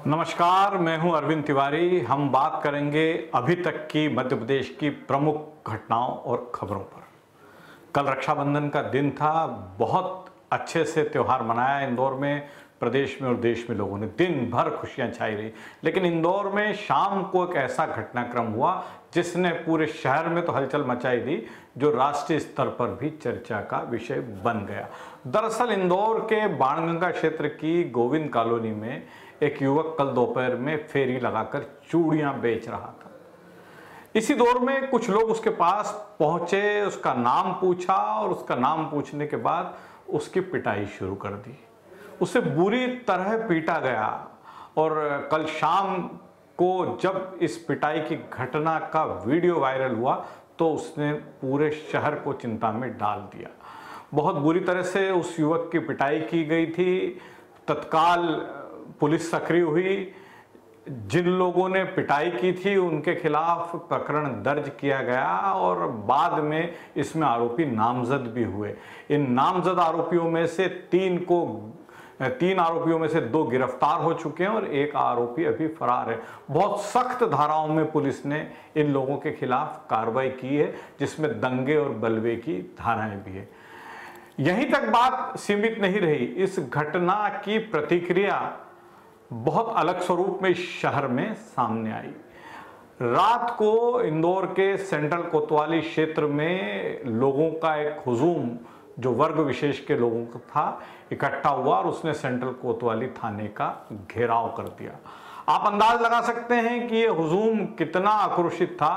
नमस्कार, मैं हूं अरविंद तिवारी। हम बात करेंगे अभी तक की मध्य प्रदेश की प्रमुख घटनाओं और खबरों पर। कल रक्षाबंधन का दिन था। बहुत अच्छे से त्यौहार मनाया इंदौर में, प्रदेश में और देश में। लोगों ने दिन भर खुशियां छाई रही। लेकिन इंदौर में शाम को एक ऐसा घटनाक्रम हुआ जिसने पूरे शहर में तो हलचल मचाई दी, जो राष्ट्रीय स्तर पर भी चर्चा का विषय बन गया। दरअसल इंदौर के बाणगंगा क्षेत्र की गोविंद कॉलोनी में एक युवक कल दोपहर में फेरी लगाकर चूड़ियां बेच रहा था। इसी दौर में कुछ लोग उसके पास पहुंचे, उसका नाम पूछा और उसका नाम पूछने के बाद उसकी पिटाई शुरू कर दी। उसे बुरी तरह पीटा गया और कल शाम को जब इस पिटाई की घटना का वीडियो वायरल हुआ तो उसने पूरे शहर को चिंता में डाल दिया। बहुत बुरी तरह से उस युवक की पिटाई की गई थी। तत्काल पुलिस सक्रिय हुई। जिन लोगों ने पिटाई की थी उनके खिलाफ प्रकरण दर्ज किया गया और बाद में इसमें आरोपी नामजद भी हुए। इन नामजद आरोपियों में से तीन आरोपियों में से 2 गिरफ्तार हो चुके हैं और एक आरोपी अभी फरार है। बहुत सख्त धाराओं में पुलिस ने इन लोगों के खिलाफ कार्रवाई की है, जिसमें दंगे और बलवे की धाराएं भी है। यहीं तक बात सीमित नहीं रही। इस घटना की प्रतिक्रिया बहुत अलग स्वरूप में इस शहर में सामने आई। रात को इंदौर के सेंट्रल कोतवाली क्षेत्र में लोगों का एक हुजूम, जो वर्ग विशेष के लोगों का था, इकट्ठा हुआ और उसने सेंट्रल कोतवाली थाने का घेराव कर दिया। आप अंदाज लगा सकते हैं कि यह हुजूम कितना आक्रोशित था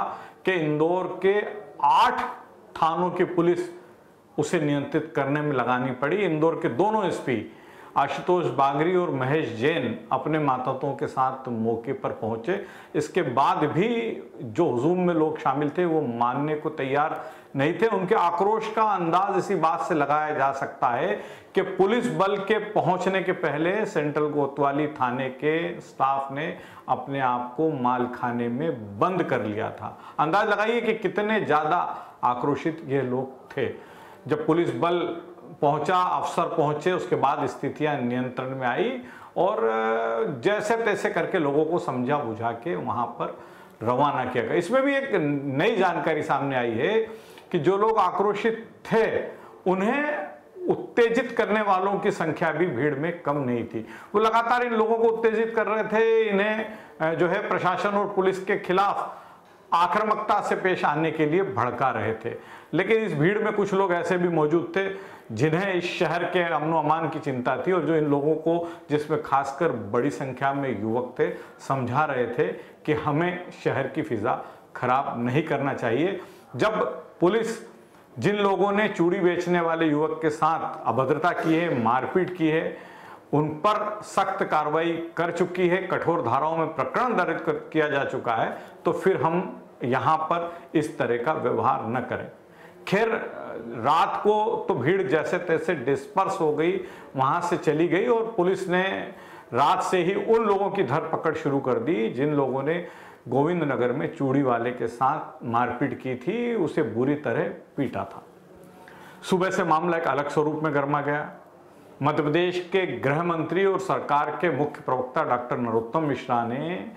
कि इंदौर के 8 थानों की पुलिस उसे नियंत्रित करने में लगानी पड़ी। इंदौर के दोनों एसपी आशुतोष बागरी और महेश जैन अपने मातहतों के साथ मौके पर पहुंचे। इसके बाद भी जो हुजूम में लोग शामिल थे वो मानने को तैयार नहीं थे। उनके आक्रोश का अंदाज इसी बात से लगाया जा सकता है कि पुलिस बल के पहुंचने के पहले सेंट्रल कोतवाली थाने के स्टाफ ने अपने आप को मालखाने में बंद कर लिया था। अंदाज लगाइए कि कितने ज्यादा आक्रोशित ये लोग थे। जब पुलिस बल पहुंचा, अफसर पहुंचे, उसके बाद स्थितियां नियंत्रण में आई और जैसे तैसे करके लोगों को समझा बुझा के वहां पर रवाना किया गया। इसमें भी एक नई जानकारी सामने आई है कि जो लोग आक्रोशित थे उन्हें उत्तेजित करने वालों की संख्या भी भीड़ में कम नहीं थी। वो लगातार इन लोगों को उत्तेजित कर रहे थे, इन्हें जो है प्रशासन और पुलिस के खिलाफ आक्रामकता से पेश आने के लिए भड़का रहे थे। लेकिन इस भीड़ में कुछ लोग ऐसे भी मौजूद थे जिन्हें इस शहर के अमनो अमान की चिंता थी और जो इन लोगों को, जिसमें खासकर बड़ी संख्या में युवक थे, समझा रहे थे कि हमें शहर की फिजा खराब नहीं करना चाहिए। जब पुलिस जिन लोगों ने चूड़ी बेचने वाले युवक के साथ अभद्रता की है, मारपीट की है, उन पर सख्त कार्रवाई कर चुकी है, कठोर धाराओं में प्रकरण दर्ज किया जा चुका है, तो फिर हम यहां पर इस तरह का व्यवहार न करें। खैर, रात को तो भीड़ जैसे तैसे डिस्पर्स हो गई, वहां से चली गई और पुलिस ने रात से ही उन लोगों की धरपकड़ शुरू कर दी जिन लोगों ने गोविंद नगर में चूड़ी वाले के साथ मारपीट की थी, उसे बुरी तरह पीटा था। सुबह से मामला एक अलग स्वरूप में गर्मा गया। मध्य प्रदेश के गृह मंत्री और सरकार के मुख्य प्रवक्ता डॉक्टर नरोत्तम मिश्रा ने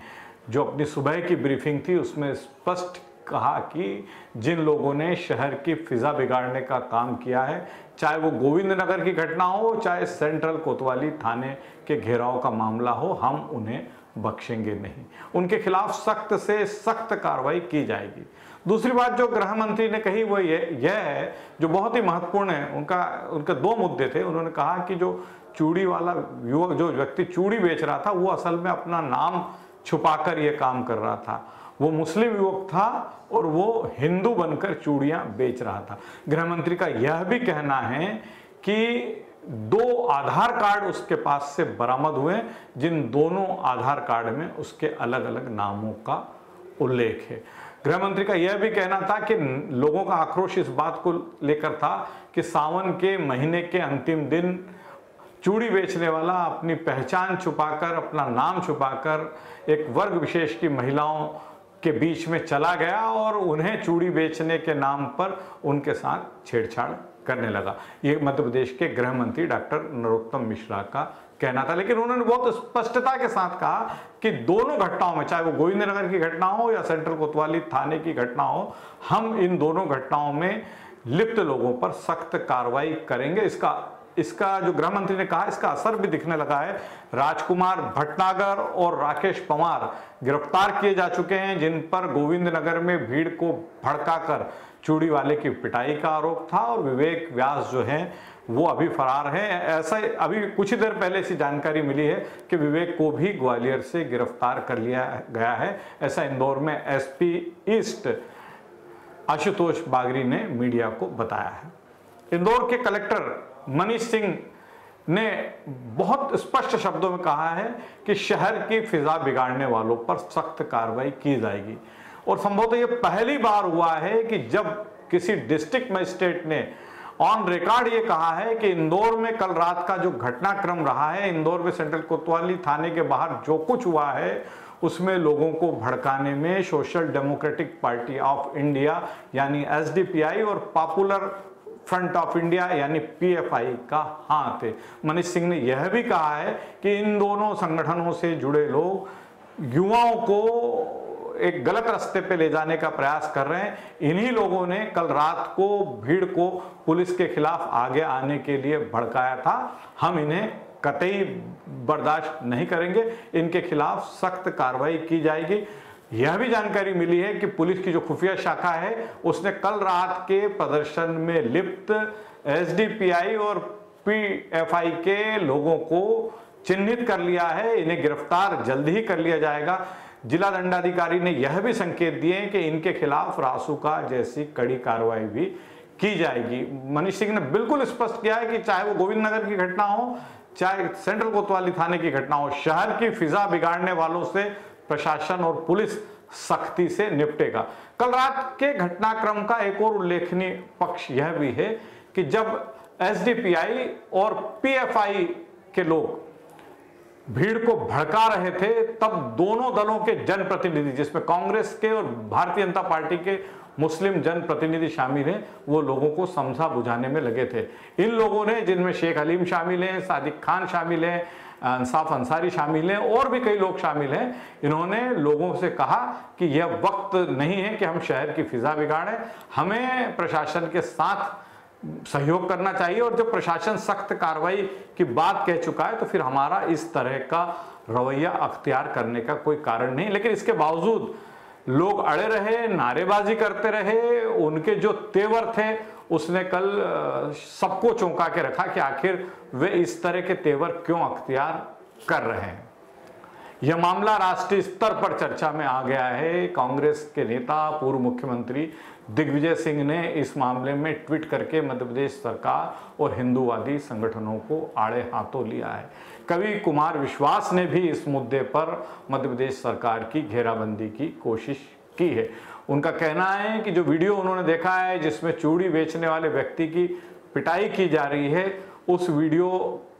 जो अपनी सुबह की ब्रीफिंग थी उसमें स्पष्ट कहा कि जिन लोगों ने शहर की फिजा बिगाड़ने का काम किया है, चाहे वो गोविंद नगर की घटना हो, चाहे सेंट्रल कोतवाली थाने के घेराव का मामला हो, हम उन्हें बख्शेंगे नहीं। उनके खिलाफ सख्त से सख्त कार्रवाई की जाएगी। दूसरी बात जो गृह मंत्री ने कही वो यह है, जो बहुत ही महत्वपूर्ण है। उनके 2 मुद्दे थे। उन्होंने कहा कि जो चूड़ी वाला युवक, जो व्यक्ति चूड़ी बेच रहा था, वो असल में अपना नाम छुपाकर ये काम कर रहा था। वो मुस्लिम युवक था और वो हिंदू बनकर चूड़ियां बेच रहा था। गृह मंत्री का यह भी कहना है कि 2 आधार कार्ड उसके पास से बरामद हुए, जिन दोनों आधार कार्ड में उसके अलग अलग नामों का उल्लेख है। गृह मंत्री का यह भी कहना था कि लोगों का आक्रोश इस बात को लेकर था कि सावन के महीने के अंतिम दिन चूड़ी बेचने वाला अपनी पहचान छुपाकर, अपना नाम छुपाकर एक वर्ग विशेष की महिलाओं के बीच में चला गया और उन्हें चूड़ी बेचने के नाम पर उनके साथ छेड़छाड़ करने लगा। ये मध्य प्रदेश के गृह मंत्री डॉक्टर नरोत्तम मिश्रा का कहना था। लेकिन उन्होंने बहुत स्पष्टता के साथ कहा कि दोनों घटनाओं में, चाहे वो गोविंदनगर की घटना हो या सेंट्रल कोतवाली थाने की घटना हो, हम इन दोनों घटनाओं में लिप्त लोगों पर सख्त कार्रवाई करेंगे। इसका जो गृह मंत्री ने कहा, इसका असर भी दिखने लगा है। राजकुमार भटनागर और राकेश पवार गिरफ्तार किए जा चुके हैं, जिन पर गोविंदनगर में भीड़ को भड़काकर चूड़ी वाले की पिटाई का आरोप था, और विवेक व्यास जो है वो अभी फरार है। ऐसा अभी कुछ ही देर पहले ऐसी जानकारी मिली है कि विवेक को भी ग्वालियर से गिरफ्तार कर लिया गया है। ऐसा इंदौर में एसपी ईस्ट आशुतोष बागरी ने मीडिया को बताया है। इंदौर के कलेक्टर मनीष सिंह ने बहुत स्पष्ट शब्दों में कहा है कि शहर की फिजा बिगाड़ने वालों पर सख्त कार्रवाई की जाएगी। और संभवतः ये पहली बार हुआ है कि जब किसी डिस्ट्रिक्ट मजिस्ट्रेट ने ऑन रिकॉर्ड ये कहा है कि इंदौर में कल रात का जो घटनाक्रम रहा है, इंदौर में सेंट्रल कोतवाली थाने के बाहर जो कुछ हुआ है, उसमें लोगों को भड़काने में social democratic party of India यानी एसडीपीआई और पॉपुलर फ्रंट ऑफ इंडिया यानी पीएफआई का हाथ है। मनीष सिंह ने यह भी कहा है कि इन दोनों संगठनों से जुड़े लोग युवाओं को एक गलत रास्ते पे ले जाने का प्रयास कर रहे हैं। इन्हीं लोगों ने कल रात को भीड़ को पुलिस के खिलाफ आगे आने के लिए भड़काया था। हम इन्हें कतई बर्दाश्त नहीं करेंगे, इनके खिलाफ सख्त कार्रवाई की जाएगी। यह भी जानकारी मिली है कि पुलिस की जो खुफिया शाखा है उसने कल रात के प्रदर्शन में लिप्त एसडीपीआई और पीएफआई के लोगों को चिन्हित कर लिया है। इन्हें गिरफ्तार जल्द ही कर लिया जाएगा। जिला दंडाधिकारी ने यह भी संकेत दिए कि इनके खिलाफ रासुका जैसी कड़ी कार्रवाई भी की जाएगी। मनीष सिंह ने बिल्कुल स्पष्ट किया है कि चाहे वो गोविंदनगर की घटना हो, चाहे सेंट्रल कोतवाली थाने की घटना हो, शहर की फिजा बिगाड़ने वालों से प्रशासन और पुलिस सख्ती से निपटेगा। कल रात के घटनाक्रम का एक और उल्लेखनीय पक्ष यह भी है कि जब एसडीपीआई और पीएफआई के लोग भीड़ को भड़का रहे थे, तब दोनों दलों के जनप्रतिनिधि, जिसमें कांग्रेस के और भारतीय जनता पार्टी के मुस्लिम जनप्रतिनिधि शामिल हैं, वो लोगों को समझा बुझाने में लगे थे। इन लोगों ने, जिनमें शेख हलीम शामिल हैं, सादिक खान शामिल हैं, इंसाफ अंसारी शामिल हैं और भी कई लोग शामिल हैं, इन्होंने लोगों से कहा कि यह वक्त नहीं है कि हम शहर की फिजा बिगाड़ें, हमें प्रशासन के साथ सहयोग करना चाहिए, और जब प्रशासन सख्त कार्रवाई की बात कह चुका है तो फिर हमारा इस तरह का रवैया अख्तियार करने का कोई कारण नहीं। लेकिन इसके बावजूद लोग अड़े रहे, नारेबाजी करते रहे। उनके जो तेवर थे उसने कल सबको चौंका के रखा कि आखिर वे इस तरह के तेवर क्यों अख्तियार कर रहे हैं। यह मामला राष्ट्रीय स्तर पर चर्चा में आ गया है। कांग्रेस के नेता पूर्व मुख्यमंत्री दिग्विजय सिंह ने इस मामले में ट्वीट करके मध्य प्रदेश सरकार और हिंदूवादी संगठनों को आड़े हाथों लिया है। कवि कुमार विश्वास ने भी इस मुद्दे पर मध्य प्रदेश सरकार की घेराबंदी की कोशिश की है। उनका कहना है कि जो वीडियो उन्होंने देखा है जिसमें चूड़ी बेचने वाले व्यक्ति की पिटाई की जा रही है, उस वीडियो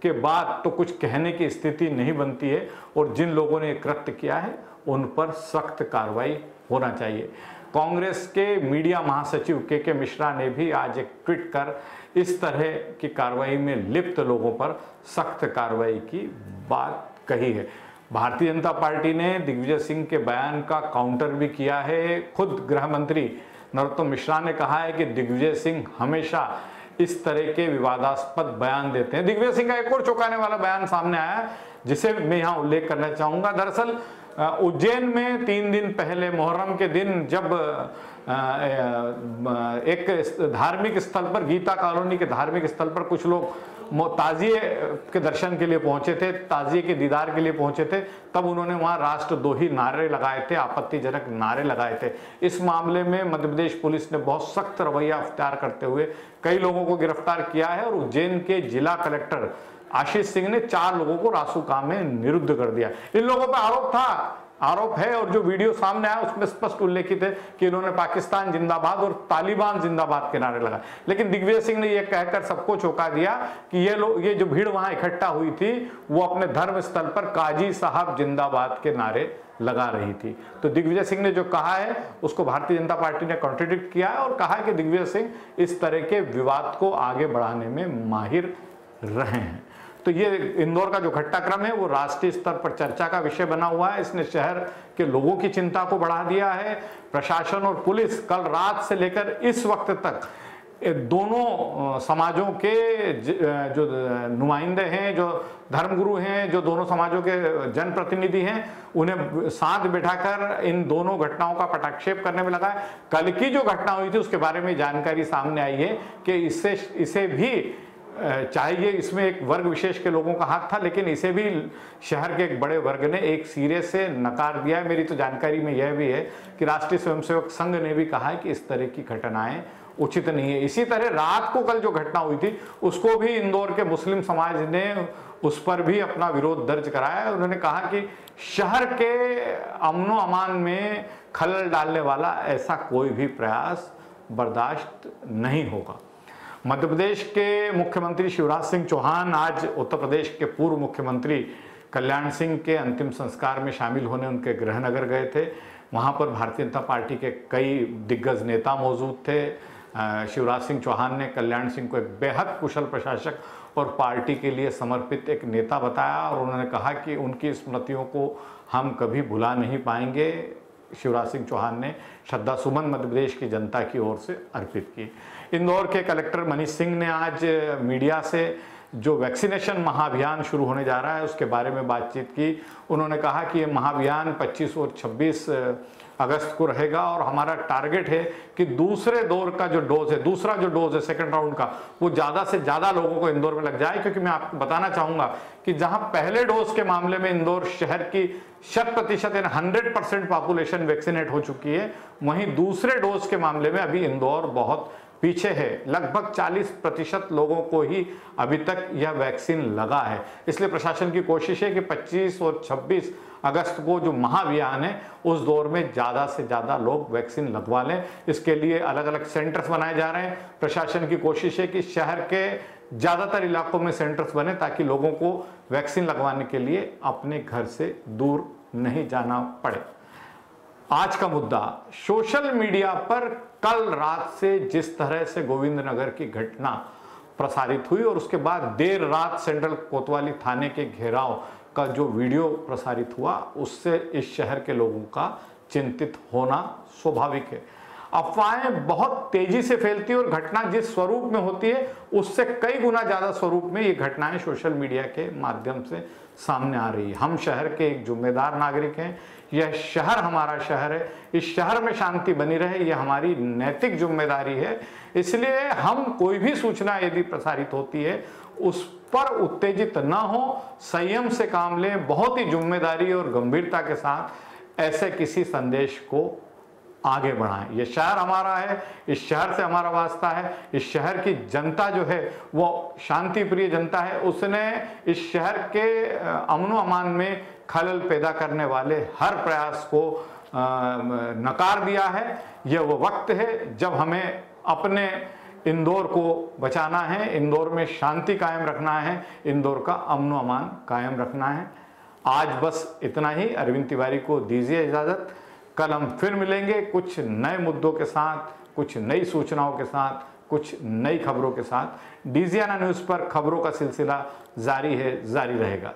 के बाद तो कुछ कहने की स्थिति नहीं बनती है, और जिन लोगों ने कृत्य किया है उन पर सख्त कार्रवाई होना चाहिए। कांग्रेस के मीडिया महासचिव के मिश्रा ने भी आज एक ट्वीट कर इस तरह की कार्रवाई में लिप्त लोगों पर सख्त कार्रवाई की बात कही है। भारतीय जनता पार्टी ने दिग्विजय सिंह के बयान का काउंटर भी किया है। खुद गृह मंत्री नरोत्तम मिश्रा ने कहा है कि दिग्विजय सिंह हमेशा इस तरह के विवादास्पद बयान देते हैं। दिग्विजय सिंह का एक और चौंकाने वाला बयान सामने आया है, जिसे मैं यहाँ उल्लेख करना चाहूंगा। दरअसल उज्जैन में 3 दिन पहले मुहर्रम के दिन जब एक धार्मिक स्थल पर, गीता कॉलोनी के धार्मिक स्थल पर कुछ लोग ताजिए के दर्शन के लिए पहुंचे थे, ताजिए के दीदार के लिए पहुंचे थे, तब उन्होंने वहां राष्ट्रद्रोही नारे लगाए थे, आपत्तिजनक नारे लगाए थे। इस मामले में मध्य प्रदेश पुलिस ने बहुत सख्त रवैया अख्तियार करते हुए कई लोगों को गिरफ्तार किया है, और उज्जैन के जिला कलेक्टर आशीष सिंह ने 4 लोगों को रासुका में निरुद्ध कर दिया। इन लोगों पर आरोप है, और जो वीडियो सामने आया उसमें स्पष्ट उल्लेखित है कि इन्होंने पाकिस्तान जिंदाबाद और तालिबान जिंदाबाद के नारे लगाए। लेकिन दिग्विजय सिंह ने यह कहकर सबको चौंका दिया कि ये जो भीड़ वहां इकट्ठा हुई थी वो अपने धर्म स्थल पर काजी साहब जिंदाबाद के नारे लगा रही थी। तो दिग्विजय सिंह ने जो कहा है उसको भारतीय जनता पार्टी ने कॉन्ट्रडिक्ट किया है और कहा है कि दिग्विजय सिंह इस तरह के विवाद को आगे बढ़ाने में माहिर रहे हैं। तो ये इंदौर का जो घटनाक्रम है वो राष्ट्रीय स्तर पर चर्चा का विषय बना हुआ है। इसने शहर के लोगों की चिंता को बढ़ा दिया है। प्रशासन और पुलिस कल रात से लेकर इस वक्त तक दोनों समाजों के जो नुमाइंदे हैं, जो धर्मगुरु हैं, जो दोनों समाजों के जनप्रतिनिधि हैं, उन्हें साथ बिठाकर इन दोनों घटनाओं का पटाक्षेप करने में लगा है। कल की जो घटना हुई थी उसके बारे में जानकारी सामने आई है कि इसे भी चाहिए, इसमें एक वर्ग विशेष के लोगों का हाथ था, लेकिन इसे भी शहर के एक बड़े वर्ग ने एक सिरे से नकार दिया है। मेरी तो जानकारी में यह भी है कि राष्ट्रीय स्वयंसेवक संघ ने भी कहा है कि इस तरह की घटनाएं उचित नहीं है। इसी तरह रात को कल जो घटना हुई थी उसको भी इंदौर के मुस्लिम समाज ने उस पर भी अपना विरोध दर्ज कराया है। उन्होंने कहा कि शहर के अमनो अमान में खलल डालने वाला ऐसा कोई भी प्रयास बर्दाश्त नहीं होगा। मध्य प्रदेश के मुख्यमंत्री शिवराज सिंह चौहान आज उत्तर प्रदेश के पूर्व मुख्यमंत्री कल्याण सिंह के अंतिम संस्कार में शामिल होने उनके गृहनगर गए थे। वहां पर भारतीय जनता पार्टी के कई दिग्गज नेता मौजूद थे। शिवराज सिंह चौहान ने कल्याण सिंह को एक बेहद कुशल प्रशासक और पार्टी के लिए समर्पित एक नेता बताया और उन्होंने कहा कि उनकी स्मृतियों को हम कभी भुला नहीं पाएंगे। शिवराज सिंह चौहान ने श्रद्धा सुमन मध्य प्रदेश की जनता की ओर से अर्पित की। इंदौर के कलेक्टर मनीष सिंह ने आज मीडिया से जो वैक्सीनेशन महाअभियान शुरू होने जा रहा है उसके बारे में बातचीत की। उन्होंने कहा कि ये महाअभियान 25 और 26 अगस्त को रहेगा और हमारा टारगेट है कि दूसरे दौर का जो डोज है, दूसरा जो डोज है सेकंड राउंड का, वो ज़्यादा से ज़्यादा लोगों को इंदौर में लग जाए। क्योंकि मैं आपको बताना चाहूँगा कि जहाँ पहले डोज के मामले में इंदौर शहर की 100% यानी 100% पॉपुलेशन वैक्सीनेट हो चुकी है, वहीं दूसरे डोज के मामले में अभी इंदौर बहुत पीछे है। लगभग 40% लोगों को ही अभी तक यह वैक्सीन लगा है। इसलिए प्रशासन की कोशिश है कि 25 और 26 अगस्त को जो महाअभियान है उस दौर में ज़्यादा से ज़्यादा लोग वैक्सीन लगवा लें। इसके लिए अलग अलग सेंटर्स बनाए जा रहे हैं। प्रशासन की कोशिश है कि शहर के ज़्यादातर इलाकों में सेंटर्स बने ताकि लोगों को वैक्सीन लगवाने के लिए अपने घर से दूर नहीं जाना पड़े। आज का मुद्दा, सोशल मीडिया पर कल रात से जिस तरह से गोविंदनगर की घटना प्रसारित हुई और उसके बाद देर रात सेंट्रल कोतवाली थाने के घेराव का जो वीडियो प्रसारित हुआ, उससे इस शहर के लोगों का चिंतित होना स्वाभाविक है। अफवाहें बहुत तेजी से फैलती है और घटना जिस स्वरूप में होती है उससे कई गुना ज्यादा स्वरूप में ये घटनाएं सोशल मीडिया के माध्यम से सामने आ रही है। हम शहर के एक जिम्मेदार नागरिक हैं। यह शहर हमारा शहर है। इस शहर में शांति बनी रहे, यह हमारी नैतिक जिम्मेदारी है। इसलिए हम कोई भी सूचना यदि प्रसारित होती है उस पर उत्तेजित न हो, संयम से काम लें, बहुत ही जिम्मेदारी और गंभीरता के साथ ऐसे किसी संदेश को आगे बढ़ाएं। ये शहर हमारा है, इस शहर से हमारा वास्ता है। इस शहर की जनता जो है वो शांति प्रिय जनता है। उसने इस शहर के अमनो अमान में खलल पैदा करने वाले हर प्रयास को नकार दिया है। यह वो वक्त है जब हमें अपने इंदौर को बचाना है, इंदौर में शांति कायम रखना है, इंदौर का अमनो अमान कायम रखना है। आज बस इतना ही। अरविंद तिवारी को दीजिए इजाज़त। कल हम फिर मिलेंगे कुछ नए मुद्दों के साथ, कुछ नई सूचनाओं के साथ, कुछ नई खबरों के साथ। डीजीआना न्यूज़ पर खबरों का सिलसिला जारी है, जारी रहेगा।